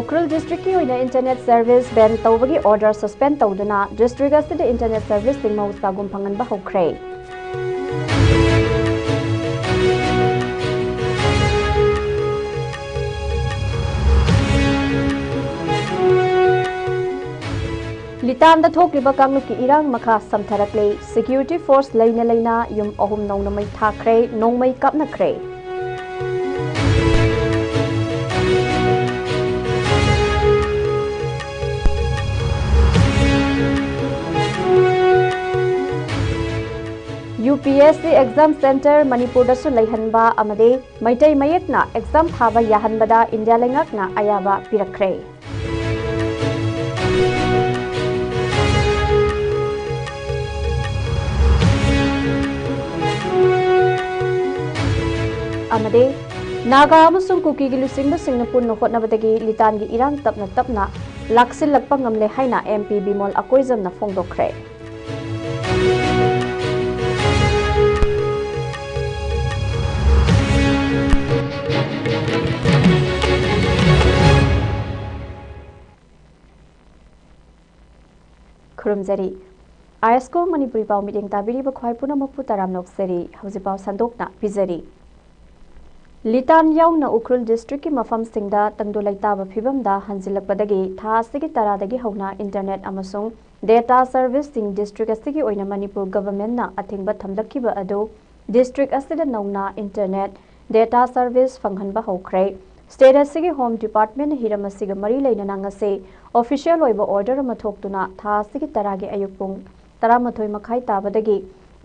Ukrul district ki oina internet service ban tawbagi order suspend tawduna district asida internet service ting mausa gum phangan ba hokre. Litam da thokliba kanglu ki irang makha samtharakle security force laina yum ahum nongna mai thakre nongmai kapna kre. UPSC exam center Manipur da su laihanba amade maitai mayekna exam thaba yahanbada India lengakna ayaba pirakre. Amade Naga amasung kuki gi lusingba singnapur no hotnabadagi litan gi irang tapna laksil lakpa ngamle haina MP Bimol akoizam na phongdokre. Kurumzari ISCOM Manipuri pau meeting tabiri ba khwai puna mapu taram nokseri haujipau sandokna pizari Litan yauna Ukrul district ki mafam singda tangdo laitaba phibamda hanjilakpadagi tha asigi taradagi hauna internet amasung data service sing district asigi oina Manipur government na athingba thamlakkiba adu district asida nauna internet data service fanghanba hokre State asigi Home Department hiramasiga mari lainana ngase official oiba order ama thoktuna tha asigi taragi ayupung taramathoi makhai tabadagi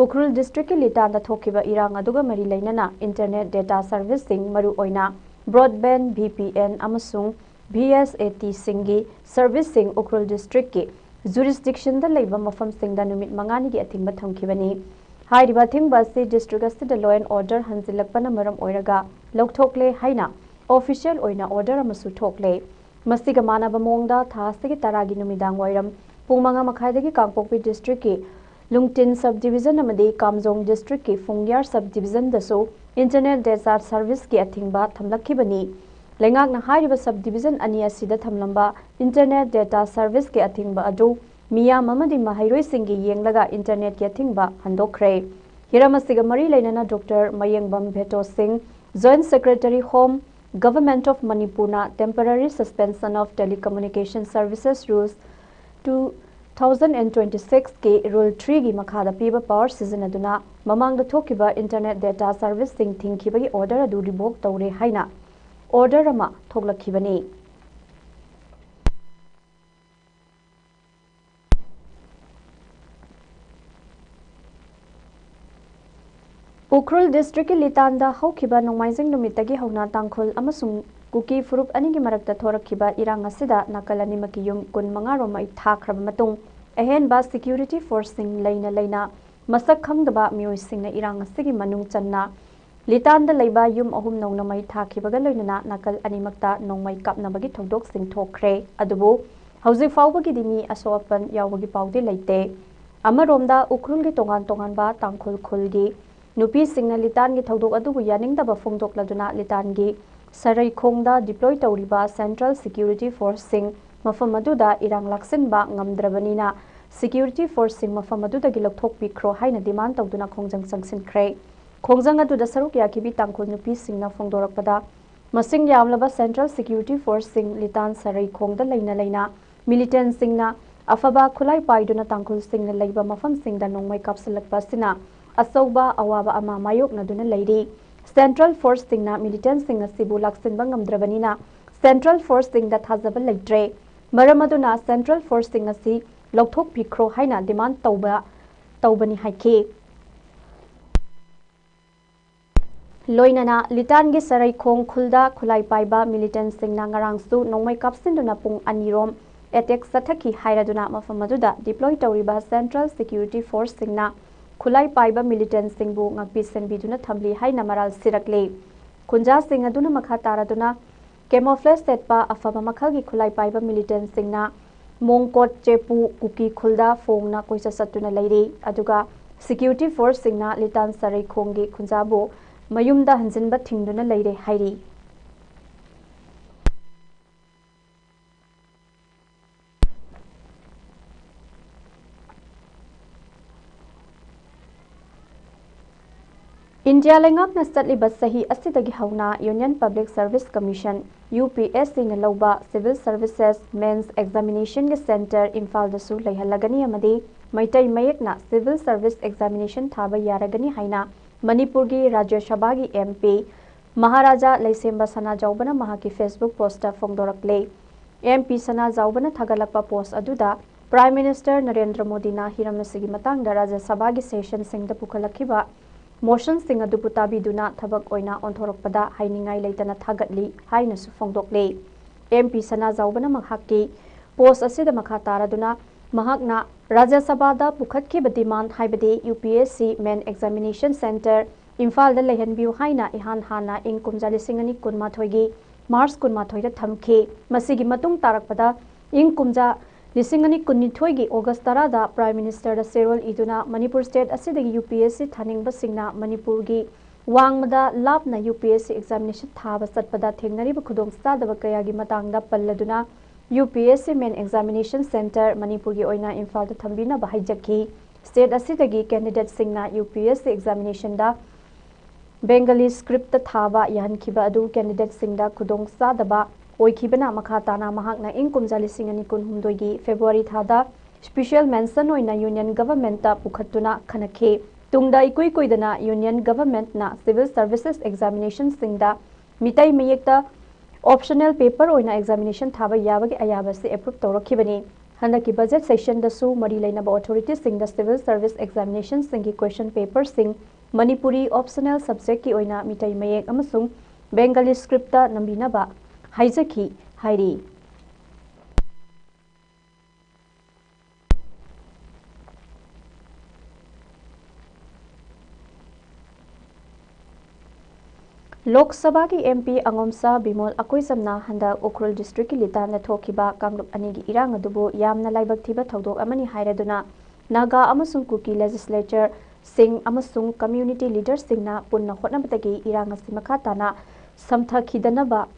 Ukrul district ki litanda thokiba irang aduga mari lainana internet data servicing maru oina broadband VPN amasung VSAT singi servicing Ukrul district ki jurisdiction da leiba mafam singda numit mangani gi athingba thamkibani hairiba thingba si district asida law and order hanjilakpana maram oiraga lokthokle haina official oina order amasu thokle masiga manaba mongda thasigi taragi numidang wairam pungmanga makhaidagi kangpokpi district ki lungtin subdivision amadi kamjong district ki fungyar subdivision daso internet data service ki athingba thamlakhibani lengak na hairiba subdivision ani asida thamlamba internet data service ki athingba adu miyam amadi mahairoi singi yenglaga internet ki athingba handokre hiramasiga mari lainana Dr. Mayengbam Bheto Singh Joint Secretary Home Government of Manipur na temporary suspension of telecommunication services rules 2026 ke rule 3 gi makhada piba power season aduna mamang da thokiba internet data service sing thingkibagi order adu revoke tawre haina order ama thoklakhibani Ukrul district litanda haukiba nongmaijing numitagi hauna tangkhul amasung kuki furup anigi marakta thorakhiba irang asida nakalani makiyum kun mangaro mai thakraba matung ehen ba security force sing laina masak khangdaba mioi singna irang asigi manung channa litanda leiba yum ahum nongna mai thakhibaga loinana nakal animakta nongmai kapnabagi thodok sing thokre adubu hauji faubagi dimi asopan yawagi paude leite amaromda Ukrul gi tongan ba tangkhul khulgi Nupi singna litan gi thodok adubu yaningdaba phongdokladuna litan gi sarai khongda deploy tawriba Central Security Force sing mafam aduda irang laksinba ngamdrabanina Security Force sing mafam aduda gi lokthok pikro haina demand tawduna khongjang changsinkhre khongjang aduda saruk yakibi tangkhul nupi singna phongdorakpada masing yamlaba Central Security Force sing litan sarai khongda laina militant singna afaba khulai paiduna tangkhul singna leiba mafam singda nongmai kapsalakpa sina Asauba awaba ama mayok na duna leiri Central Force singna militant sing asibu laksinba ngamdrabanina Central Force sing da thazaba leitre maramaduna Central Force sing asi lokthok pikro haina demand tawbani haike loinana litan gi sarai khong khulda khulai paiba militant singna ngarangsu nongmai kapsinduna pung anirom attack sathaki hairaduna mafamaduna deploy tawriba Central Security Force singna khulai paiba militant singbu ngakpi senbiduna thamli haina maral sirakle khunja sing aduna makha taraduna camouflage setpa afaba makhalgi khulai paiba militant singna mongkot chepu kuki khulda phongna koisa satuna leiri aduga security force singna litan sarai khonggi khunjabu mayumda hanjinba thingduna leire hairi India Lengak na Satliba Sahi Asidagi Hauna Union Public Service Commission UPSC na Lauba Civil Services Men's Examination Center Imphal da Su Laihalagani amadi Maitai Mayekna Civil Service Examination Thaba Yaragani Haina Manipur gi Rajya Sabha gi MP Maharaja Laisemba Sana Jaubana Mahaki Facebook poster Fongdorakle MP Sana Jaubana Thagalakpa post aduda Prime Minister Narendra Modi na Hiramnasigi Matangda Rajya Sabha gi session singda Pukalakiba Motion sing adu putabiduna thabak oina onthorokpada hainingai leitana thagatli haina su fongdokle MP Sana Jaubana mahakki post asida makha taraduna mahakna Rajya Sabha da pukhatki badiman haibadi UPSC Main Examination Center Imphal da lehanbiu haina ihan hana ing kumjali singani kunmathoi gi Mars kunmathoi da thamke masigi matung tarakpada ing kumja Lisingani Kunithoi gi August tara da Prime Minister da Serol iduna Manipur State asidagi UPSC thaning basingna Manipur gi wangmada lapna UPSC examination thaba satpada thengnari ba khudong sadaba kaya gi matangda palladuna UPSC Main Examination Center Manipur gi oina Imphal da thambina ba haijaki state asidagi candidate singna UPSC examination da Bengali script ta thaba yahankhiba adu candidate singda khudong sadaba Oikibana Makhatana Mahakna Inkum Jalisingani Kunhumdogi February Thada Special Mention Oina Union Government ta Pukhatuna Khanake Tungda Ikui Kuidana Union Government na Civil Services Examination Singda Mitai Mayekta Optional Paper Oina Examination Thaba Yabagi Ayabasi Approve Torokibani Handaki Budget Session da Su Mari Lainaba Authorities Singda Civil Service Examination Singi Question Paper Sing Manipuri Optional Subject Ki Oina Mitai Mayek Amasung Bengali Script ta Nambinaba Haizaki Hairi Lok Sabha ki MP Angomsa Bimol Akoisamna Handa Ukrul District ki Litan na thokiba Kamrup Anigi Irang adubu yamna laibak thiba thodok amani hairaduna Naga amasung Kuki Legislature Sing amasung Community Leaders Singna punna hotnabatagi Irang asi makhatana samthakidanaba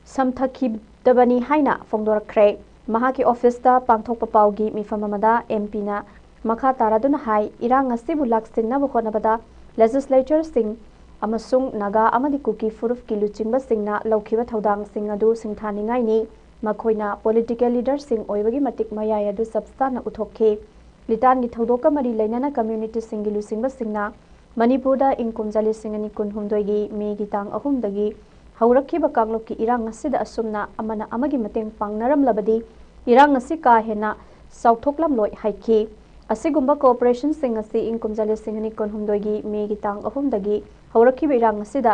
Samthakibdabani haina Fongdorakre Mahaki Office ta Pangthokpa Paugi Mifamamada MP na Makha Taraduna Hai Irang asibu laksinna bukhonabada Legislature Sing amasung Naga amadi Kuki Furuf ki luchingba singna laukiba thodang sing adu singthaningai ni makhoina political leaders sing oibagi matik mayai adu substana uthokhe Litan gi thodoka mari lainana community singi luchingba singna Manipurda inkumjali singani kunhumdoi gi me gi tang ahum dagi Haurakhiba Kanglok ki irang asida asumna amana amagi mateng pangnaram labadi irang asi ka hena sauthoklam loi haiki asigumba cooperation sing asi inkumjali singani konhumdoi gi me gi tang ahum dagi haurakhiba irang asida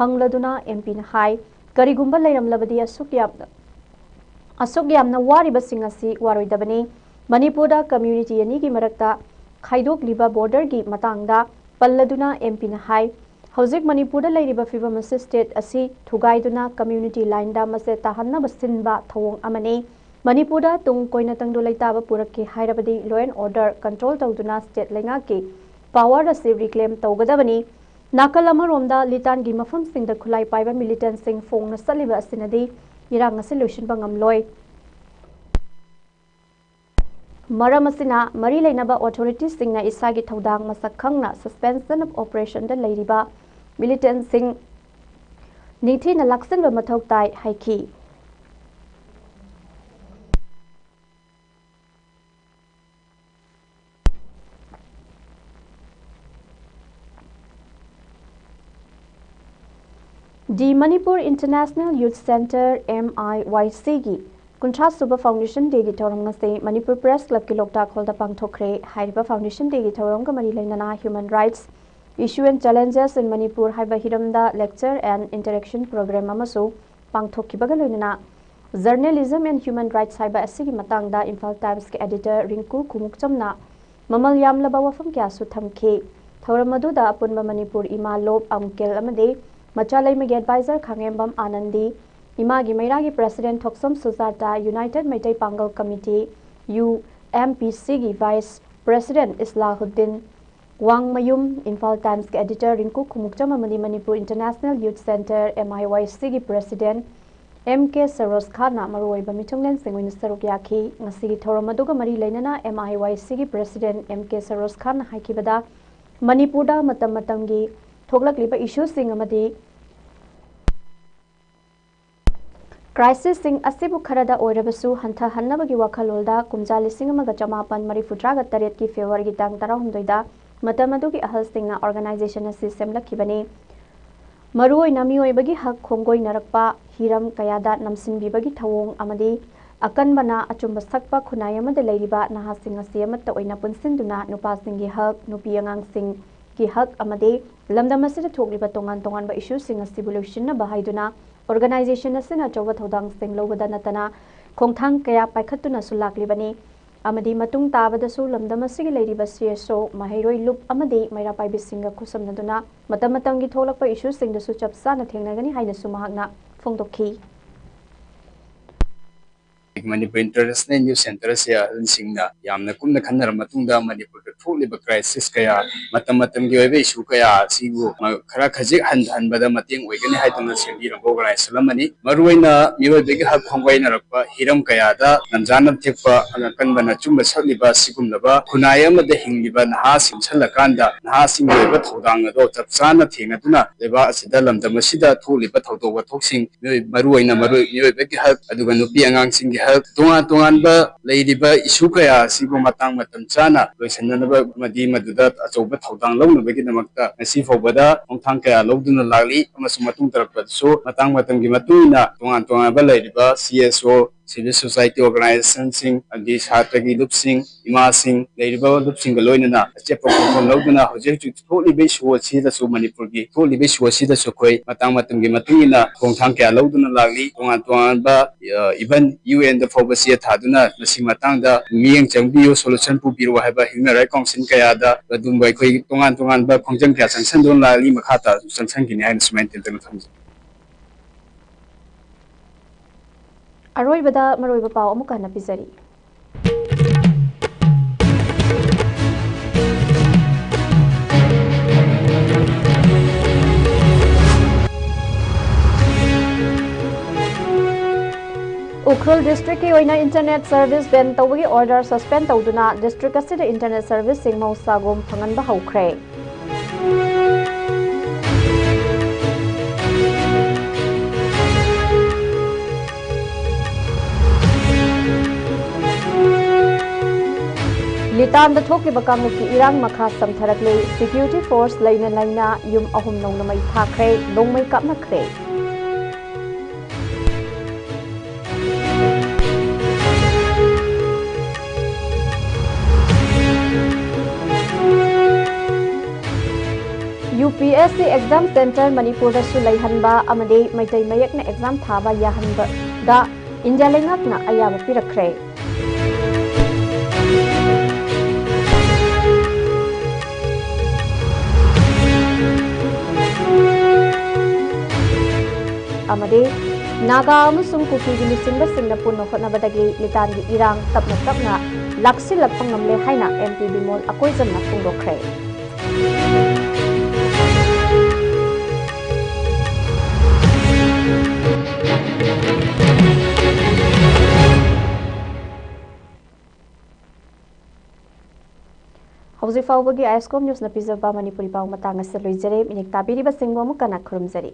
hangladuna MP na hai karigumba leiram labadi asuk yamna wariba sing asi waroidabani Manipurda community ani gi marakta khaidok liba border gi matangda palladuna MP na hai Hauzik Manipurda Lairiba Fibam State asi Thugaiduna Community Line da Mase Tahanna Basinba Thawong Amane Manipurda Tung Koina Tangdo Laitaba Puraki Hairabadi Law and Order Control Tawduna State Lengaki Power da Se Reclaim Tawgadabani Nakalama Romda Litan gi Mafam Sing da Khulai Paiba Militant Sing Fong na Saliba Asinadi Irang Solution Bangam Loy Maramasina Mari Lainaba Authorities Singna Isagi Tawdang Masakhangna Suspension of Operation da Lairiba Militant Sing Nithi na Laksan ba Mathau Tai Haiki The Manipur International Youth Center MIYC gi Kuntra Suba Foundation Day gi Thawram ngase Manipur Press Club ki Loktak Hall da pangthokre haiba Foundation Day gi Thawram ka mari lainana Human Rights Issue and Challenges in Manipur haiba hiramda lecture and interaction program amasu pangthokkibaga loinana Journalism and Human Rights haiba asigi matangda Imphal Times ki editor Rinku Kumukchamna mamal yamlaba wafam kya su thamke Thawram aduda apunba Manipur ima lob amkel amade Machalai Magi Advisor Khangembam Anandi Imagi Mairagi President Thoksam Suzata United Maitai Pangal Committee UMPC gi Vice President Islahuddin Wang Mayum Imphal Times ki editor Rinku Kumukcham amani Manipur International Youth Center MIYC gi President MK Saros Khana Maroiba Mitunglen Singwin Saruk Yaki Ngasi gi Thawram aduga mari lainana MIYC gi President MK Saros Khan haikibada Manipurda matamgi thoglakliba issues sing amadi crisis sing asibu kharada oirabasu hantha hannabagi wakhalolda kumja lising amaga chamapan marifutraga taret ki February gi tang 19da matamadugi ahal singna organization asi semlakhibani maroi namioi hak khongoi narakpa hiram kayada namsinbibagi thawong amadi akanbana achumba sakpa khunai amada leiriba nahasing asi amatta oina punsinduna nupasinggi hak nupi angangsing ki hak amadi lamdamasida thogliba tongan tongan ba issue sing asi bulushina bahaiduna organization asina choba thodang sing lobada natana khongthang kaya paikhatuna sulaklibani amadi matung tabada su lamdamasigi leiriba CSO mahairoi loop amadi maira paibisinga khusamnaduna matamatangi tholakpa issue sing da su chapsana thengnagani haina su mahakna phongdokhi Manipur International News Center se singna yamna kumna khannar matungda Manipur da tholiba crisis kaya matam gi oibe issue kaya sibu khara khajik hanbada mateng oigani haituna sembi ram organize lamani maruina miroibegi hak khongwaina rakpa hiram kaya da namjana thekpa kanbana chumba sakliba sigumnaba khunaya amada hingliba naha simsalakanda naha singloiba thodang ado chapsana thengaduna leba asida lamdamasida tholiba thodoba thoksing maruina miroibegi hak aduga nupi angang singgi tungan ba leiriba issue kaya sibu matang matam chana loisanaba madi maduda achoba thodang launabagi namakta ngasi fobada ongthang kaya loduna lagli amasung matung tarappa so matang matamgi matuna tungan ba leiriba CSO civil society organization sing agi satragi lupsing ima sing leiriba lupsing galoinana chepa kon loduna hojek tholibe issue sida su Manipur gi tholibe issue sida su khoi matang matamgi matuna ongthang kaya loduna lagli tungan ba even UN the Fobasia Taduna, the Simatanga, Ming Chambi, solution to Biro have a human rights council Kayada, the Dumbai Tongan, but Konjankas and Sandona Limakata, Sansankin Handsment in the Aroibada maroiba pau amuka na pisari Ukhrul district ki oina internet service ban tawagi order suspend tawduna district asida internet service sing mausagum phanganba haukhre Litan da thokliba kangki irang makha samtharakle security force laina yum ahum nongnamai thakre longmai kapnakhre UPSC exam center Manipur da su laihanba amade maitai mayakna exam thaba yahanba da India lengakna ayaba pirakre amade Naga amusung kuki gi lisinba singna punno khotnabadagi litangi irang tapna laksilak pangamle haina MP Bimol akoizamna pungdokre Hauzi faubagi ISCOM news na pizaba Manipuri pau matanga sa loijare minik tabiri ba singbo mo kana khurumjari